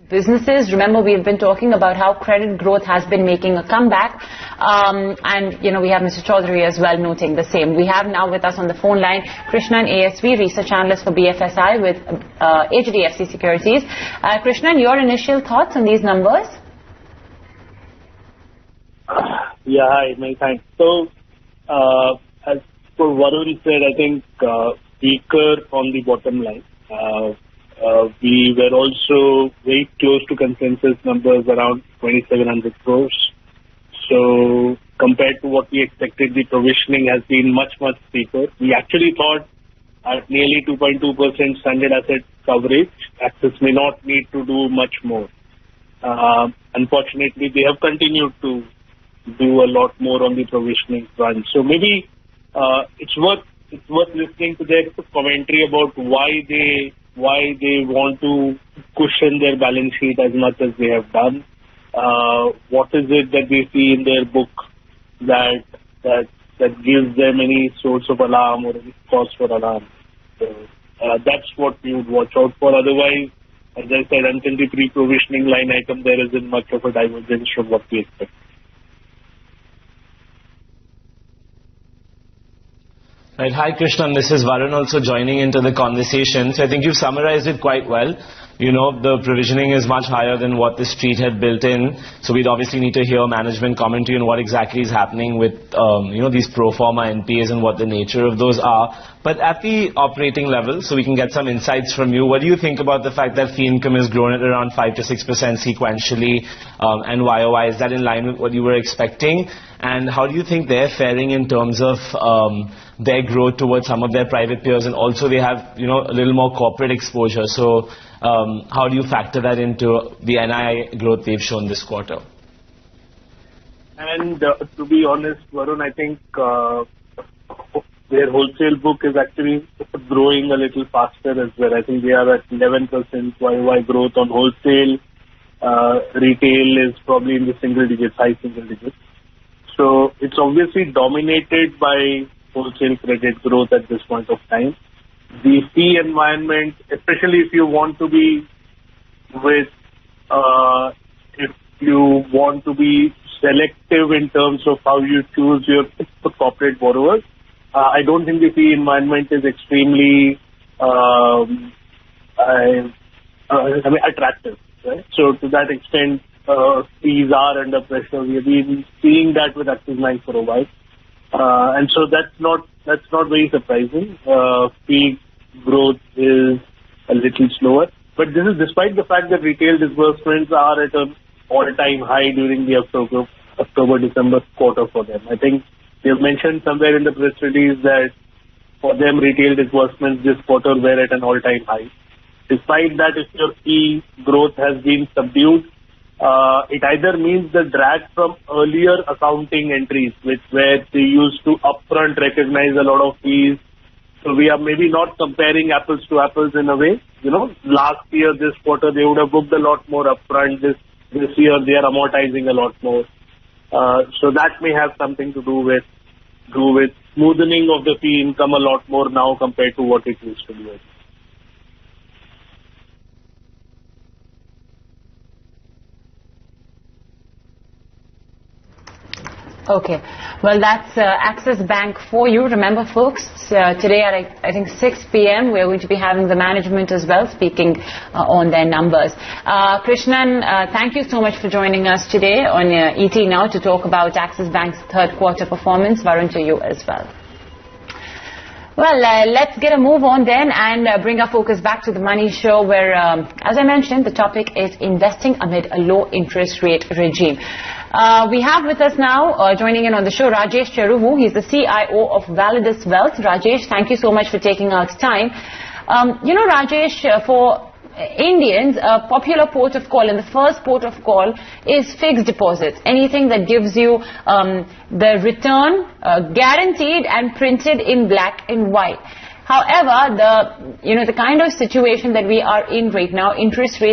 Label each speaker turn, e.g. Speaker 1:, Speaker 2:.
Speaker 1: businesses. Remember, we've been talking about how credit growth has been making a comeback. And, we have Mr. Chaudhary as well noting the same. We have now with us on the phone line Krishnan ASV, Research Analyst for BFSI with HDFC Securities. Krishnan, your initial thoughts on these numbers?
Speaker 2: Yeah, hi, many thanks. So, as for Varun said, I think weaker on the bottom line. We were also very close to consensus numbers around 2,700 crores. So compared to what we expected, the provisioning has been much, much steeper. We actually thought at nearly 2.2% standard asset coverage, Axis may not need to do much more. Unfortunately, they have continued to do a lot more on the provisioning front. So maybe it's worth listening to their commentary about why they want to cushion their balance sheet as much as they have done. What is it that they see in their book that gives them any source of alarm or any cause for alarm? So, that's what we would watch out for. Otherwise, as I said, until the pre-provisioning line item, there isn't much of a divergence from what we expect.
Speaker 3: Right. Hi, Krishnan. This is Varun also joining into the conversation. So I think you've summarized it quite well. The provisioning is much higher than what the street had built in. So we'd obviously need to hear management commentary on what exactly is happening with, these pro forma NPAs and what the nature of those are. But at the operating level, so we can get some insights from you, what do you think about the fact that fee income has grown at around 5 to 6% sequentially and YOY? Is that in line with what you were expecting? And how do you think they're faring in terms of their growth towards some of their private peers? And also they have, a little more corporate exposure. So how do you factor that into the NII growth they've shown this quarter?
Speaker 2: And to be honest, Varun, I think their wholesale book is actually growing a little faster as well. I think they are at 11% YY growth on wholesale. Retail is probably in the single digits, high single digits. So it's obviously dominated by wholesale credit growth at this point of time. The fee environment, especially if you want to be selective in terms of how you choose your corporate borrowers, I don't think the fee environment is extremely attractive. Right? So to that extent, fees are under pressure. We have been seeing that with Axis Bank for a while. And so that's not very surprising. Fee growth is a little slower, but this is despite the fact that retail disbursements are at an all-time high during the October-December quarter for them. I think they have mentioned somewhere in the press release that for them retail disbursements this quarter were at an all-time high. Despite that, if your fee growth has been subdued, it either means the drag from earlier accounting entries, where they used to upfront recognize a lot of fees. So we are maybe not comparing apples to apples in a way. Last year, this quarter, they would have booked a lot more upfront. This year, they are amortizing a lot more. So that may have something to do with smoothening of the fee income a lot more now compared to what it used to be.
Speaker 1: Okay. Well, that's Axis Bank for you. Remember, folks, today at, I think, 6 p.m., we're going to be having the management as well speaking on their numbers. Krishnan, thank you so much for joining us today on ET Now to talk about Axis Bank's third quarter performance. Varun, to you as well. Well, let's get a move on then and bring our focus back to the Money Show where, as I mentioned, the topic is investing amid a low interest rate regime. We have with us now, joining in on the show, Rajesh Cheruvu. He's the CIO of Validus Wealth. Rajesh, thank you so much for taking out time. Rajesh, for Indians, a popular port of call, and the first port of call is fixed deposits. Anything that gives you the return guaranteed and printed in black and white. However, the kind of situation that we are in right now, interest rates